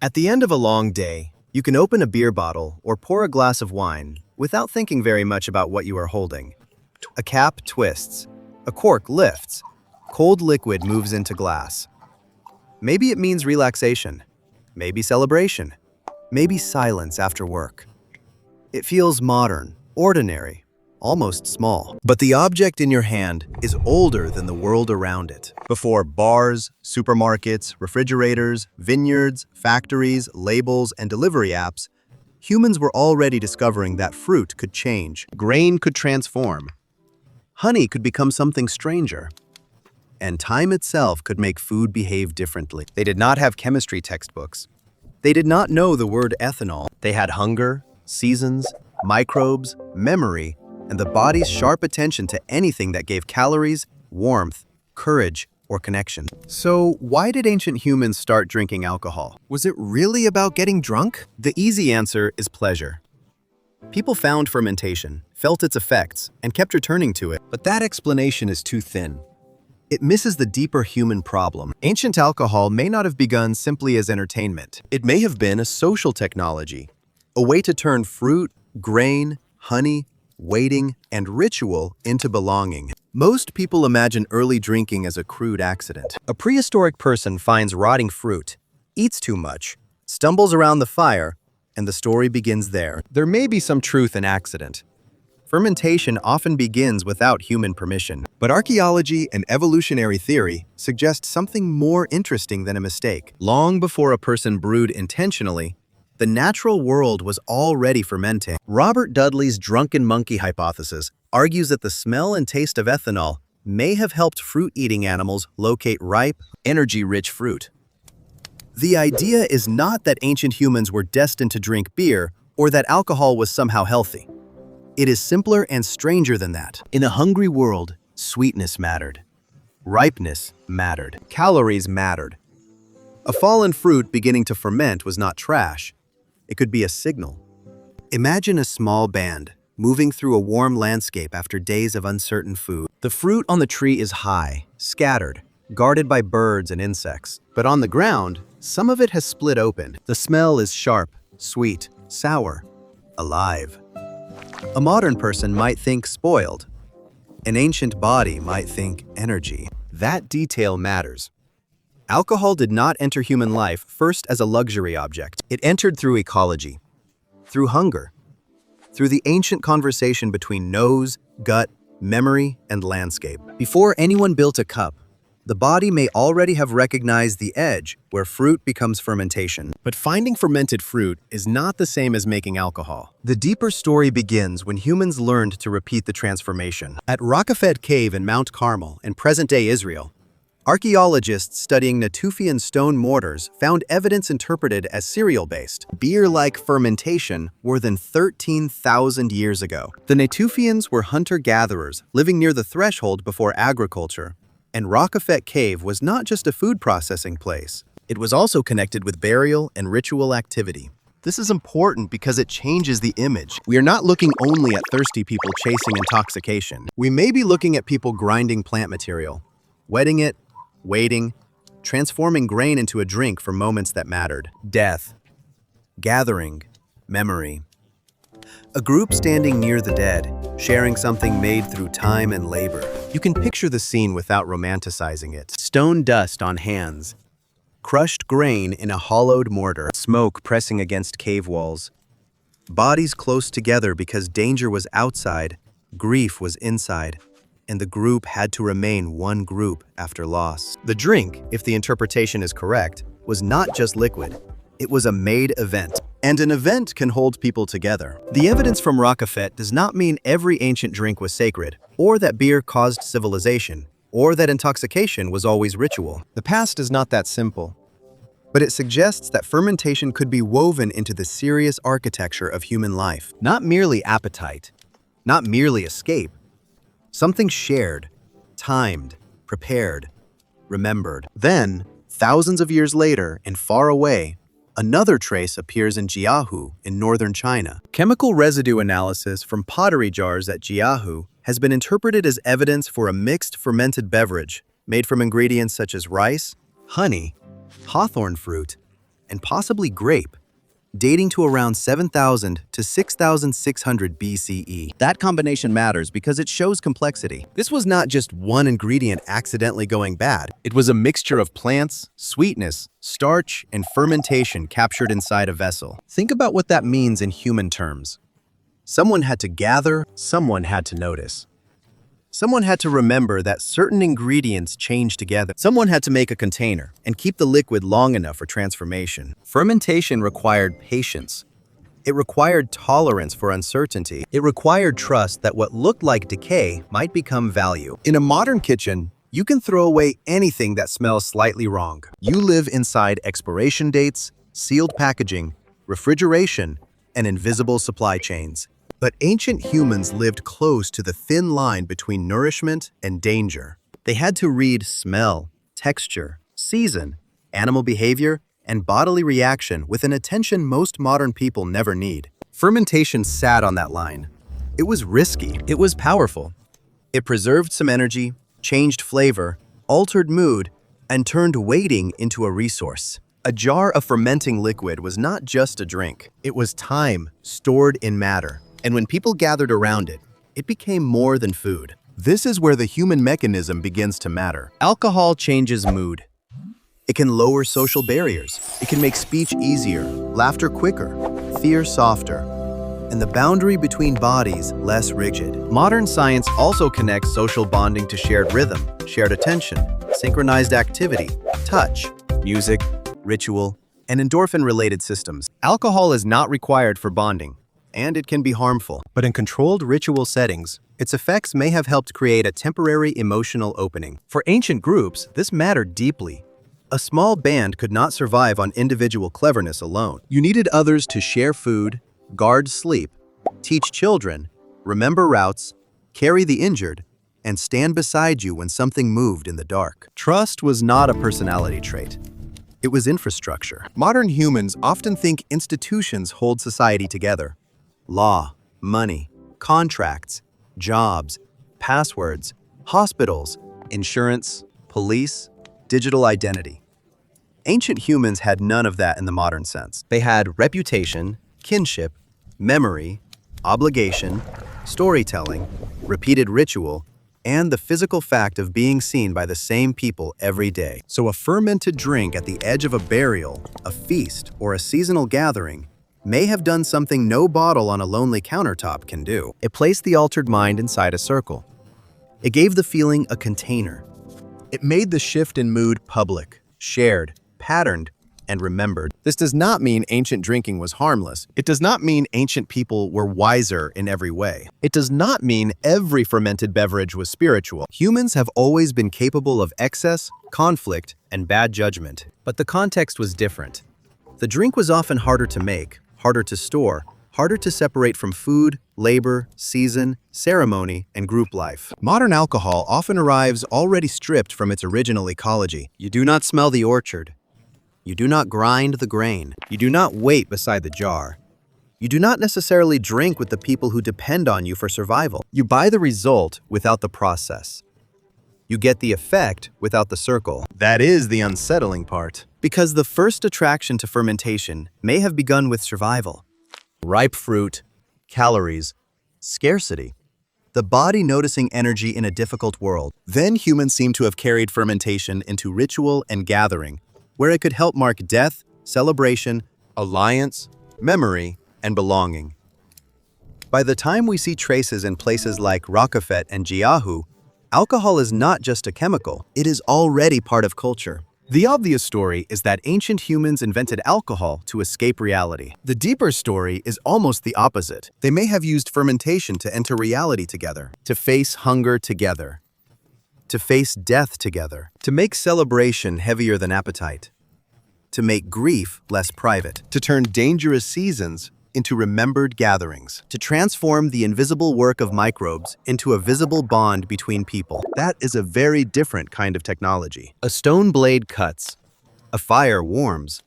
At the end of a long day, you can open a beer bottle or pour a glass of wine without thinking very much about what you are holding. A cap twists, a cork lifts, cold liquid moves into glass. Maybe it means relaxation, maybe celebration, maybe silence after work. It feels modern, ordinary, almost small. But the object in your hand is older than the world around it. Before bars, supermarkets, refrigerators, vineyards, factories, labels, and delivery apps, humans were already discovering that fruit could change, grain could transform, honey could become something stranger, and time itself could make food behave differently. They did not have chemistry textbooks. They did not know the word ethanol. They had hunger, seasons, microbes, memory, and the body's sharp attention to anything that gave calories, warmth, courage, or connection. So why did ancient humans start drinking alcohol? Was it really about getting drunk? The easy answer is pleasure. People found fermentation, felt its effects, and kept returning to it. But that explanation is too thin. It misses the deeper human problem. Ancient alcohol may not have begun simply as entertainment. It may have been a social technology, a way to turn fruit, grain, honey, waiting, and ritual into belonging. Most people imagine early drinking as a crude accident. A prehistoric person finds rotting fruit, eats too much, stumbles around the fire, and the story begins there. There may be some truth in accident. Fermentation often begins without human permission. But archaeology and evolutionary theory suggest something more interesting than a mistake. Long before a person brewed intentionally, the natural world was already fermenting. Robert Dudley's drunken monkey hypothesis argues that the smell and taste of ethanol may have helped fruit-eating animals locate ripe, energy-rich fruit. The idea is not that ancient humans were destined to drink beer or that alcohol was somehow healthy. It is simpler and stranger than that. In a hungry world, sweetness mattered. Ripeness mattered. Calories mattered. A fallen fruit beginning to ferment was not trash. It could be a signal. Imagine a small band moving through a warm landscape after days of uncertain food. The fruit on the tree is high, scattered, guarded by birds and insects. But on the ground, some of it has split open. The smell is sharp, sweet, sour, alive. A modern person might think spoiled. An ancient body might think energy. That detail matters. Alcohol did not enter human life first as a luxury object. It entered through ecology, through hunger, through the ancient conversation between nose, gut, memory, and landscape. Before anyone built a cup, the body may already have recognized the edge where fruit becomes fermentation. But finding fermented fruit is not the same as making alcohol. The deeper story begins when humans learned to repeat the transformation. At Raqefet Cave in Mount Carmel in present-day Israel, archaeologists studying Natufian stone mortars found evidence interpreted as cereal-based, beer-like fermentation more than 13,000 years ago. The Natufians were hunter-gatherers living near the threshold before agriculture, and Raqefet Cave was not just a food processing place. It was also connected with burial and ritual activity. This is important because it changes the image. We are not looking only at thirsty people chasing intoxication. We may be looking at people grinding plant material, wetting it, waiting, transforming grain into a drink for moments that mattered. Death, gathering, memory. A group standing near the dead, sharing something made through time and labor. You can picture the scene without romanticizing it. Stone dust on hands, crushed grain in a hollowed mortar, smoke pressing against cave walls, bodies close together because danger was outside, grief was inside, and the group had to remain one group after loss. The drink, if the interpretation is correct, was not just liquid. It was a made event. And an event can hold people together. The evidence from Raqefet does not mean every ancient drink was sacred, or that beer caused civilization, or that intoxication was always ritual. The past is not that simple. But it suggests that fermentation could be woven into the serious architecture of human life. Not merely appetite, not merely escape. Something shared, timed, prepared, remembered. Then, thousands of years later and far away, another trace appears in Jiahu in northern China. Chemical residue analysis from pottery jars at Jiahu has been interpreted as evidence for a mixed fermented beverage made from ingredients such as rice, honey, hawthorn fruit, and possibly grape, dating to around 7,000 to 6,600 BCE. That combination matters because it shows complexity. This was not just one ingredient accidentally going bad. It was a mixture of plants, sweetness, starch, and fermentation captured inside a vessel. Think about what that means in human terms. Someone had to gather, someone had to notice. Someone had to remember that certain ingredients change together. Someone had to make a container and keep the liquid long enough for transformation. Fermentation required patience. It required tolerance for uncertainty. It required trust that what looked like decay might become value. In a modern kitchen, you can throw away anything that smells slightly wrong. You live inside expiration dates, sealed packaging, refrigeration, and invisible supply chains. But ancient humans lived close to the thin line between nourishment and danger. They had to read smell, texture, season, animal behavior, and bodily reaction with an attention most modern people never need. Fermentation sat on that line. It was risky. It was powerful. It preserved some energy, changed flavor, altered mood, and turned waiting into a resource. A jar of fermenting liquid was not just a drink. It was time stored in matter. And when people gathered around it, it became more than food. This is where the human mechanism begins to matter. Alcohol changes mood. It can lower social barriers. It can make speech easier, laughter quicker, fear softer, and the boundary between bodies less rigid. Modern science also connects social bonding to shared rhythm, shared attention, synchronized activity, touch, music, ritual, and endorphin-related systems. Alcohol is not required for bonding, and it can be harmful. But in controlled ritual settings, its effects may have helped create a temporary emotional opening. For ancient groups, this mattered deeply. A small band could not survive on individual cleverness alone. You needed others to share food, guard sleep, teach children, remember routes, carry the injured, and stand beside you when something moved in the dark. Trust was not a personality trait. It was infrastructure. Modern humans often think institutions hold society together. Law, money, contracts, jobs, passwords, hospitals, insurance, police, digital identity. Ancient humans had none of that in the modern sense. They had reputation, kinship, memory, obligation, storytelling, repeated ritual, and the physical fact of being seen by the same people every day. So a fermented drink at the edge of a burial, a feast, or a seasonal gathering may have done something no bottle on a lonely countertop can do. It placed the altered mind inside a circle. It gave the feeling a container. It made the shift in mood public, shared, patterned, and remembered. This does not mean ancient drinking was harmless. It does not mean ancient people were wiser in every way. It does not mean every fermented beverage was spiritual. Humans have always been capable of excess, conflict, and bad judgment. But the context was different. The drink was often harder to make, harder to store, harder to separate from food, labor, season, ceremony, and group life. Modern alcohol often arrives already stripped from its original ecology. You do not smell the orchard. You do not grind the grain. You do not wait beside the jar. You do not necessarily drink with the people who depend on you for survival. You buy the result without the process. You get the effect without the circle. That is the unsettling part. Because the first attraction to fermentation may have begun with survival. Ripe fruit, calories, scarcity. The body noticing energy in a difficult world. Then humans seem to have carried fermentation into ritual and gathering, where it could help mark death, celebration, alliance, memory, and belonging. By the time we see traces in places like Raqefet and Jiahu, alcohol is not just a chemical, it is already part of culture. The obvious story is that ancient humans invented alcohol to escape reality. The deeper story is almost the opposite. They may have used fermentation to enter reality together, to face hunger together, to face death together, to make celebration heavier than appetite, to make grief less private, to turn dangerous seasons into remembered gatherings, to transform the invisible work of microbes into a visible bond between people. That is a very different kind of technology. A stone blade cuts, a fire warms,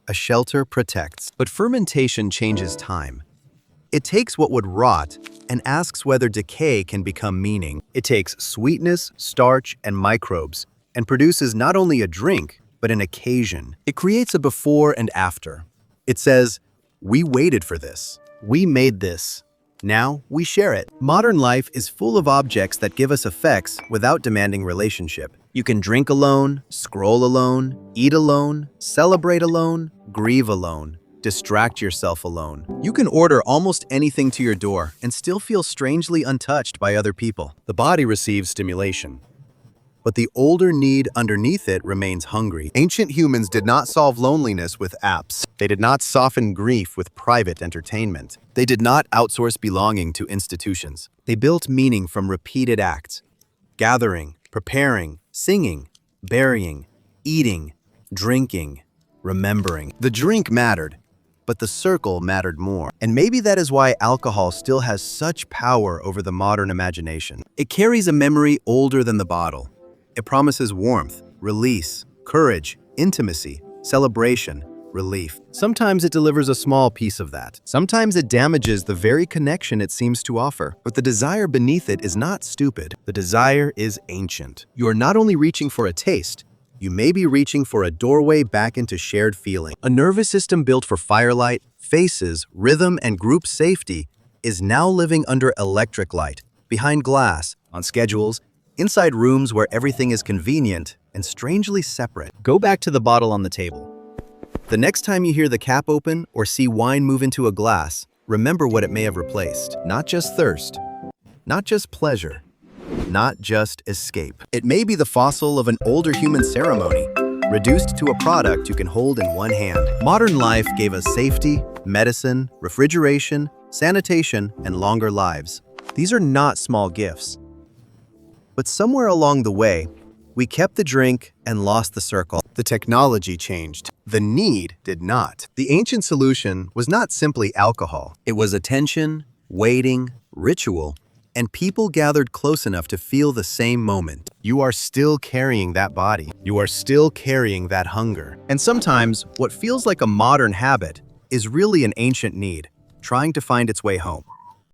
a shelter protects. But fermentation changes time. It takes what would rot and asks whether decay can become meaning. It takes sweetness, starch, and microbes and produces not only a drink, but an occasion. It creates a before and after. It says, we waited for this. We made this. Now we share it. Modern life is full of objects that give us effects without demanding relationship. You can drink alone, scroll alone, eat alone, celebrate alone, grieve alone, distract yourself alone. You can order almost anything to your door and still feel strangely untouched by other people. The body receives stimulation, but the older need underneath it remains hungry. Ancient humans did not solve loneliness with apps. They did not soften grief with private entertainment. They did not outsource belonging to institutions. They built meaning from repeated acts: gathering, preparing, singing, burying, eating, drinking, remembering. The drink mattered, but the circle mattered more. And maybe that is why alcohol still has such power over the modern imagination. It carries a memory older than the bottle. It promises warmth, release, courage, intimacy, celebration, relief. Sometimes it delivers a small piece of that. Sometimes it damages the very connection it seems to offer. But the desire beneath it is not stupid. The desire is ancient. You are not only reaching for a taste, you may be reaching for a doorway back into shared feeling. A nervous system built for firelight, faces, rhythm, and group safety is now living under electric light, behind glass, on schedules, inside rooms where everything is convenient and strangely separate. Go back to the bottle on the table. The next time you hear the cap open or see wine move into a glass, remember what it may have replaced. Not just thirst, not just pleasure, not just escape. It may be the fossil of an older human ceremony, reduced to a product you can hold in one hand. Modern life gave us safety, medicine, refrigeration, sanitation, and longer lives. These are not small gifts. But somewhere along the way, we kept the drink and lost the circle. The technology changed. The need did not. The ancient solution was not simply alcohol. It was attention, waiting, ritual, and people gathered close enough to feel the same moment. You are still carrying that body. You are still carrying that hunger. And sometimes, what feels like a modern habit is really an ancient need, trying to find its way home.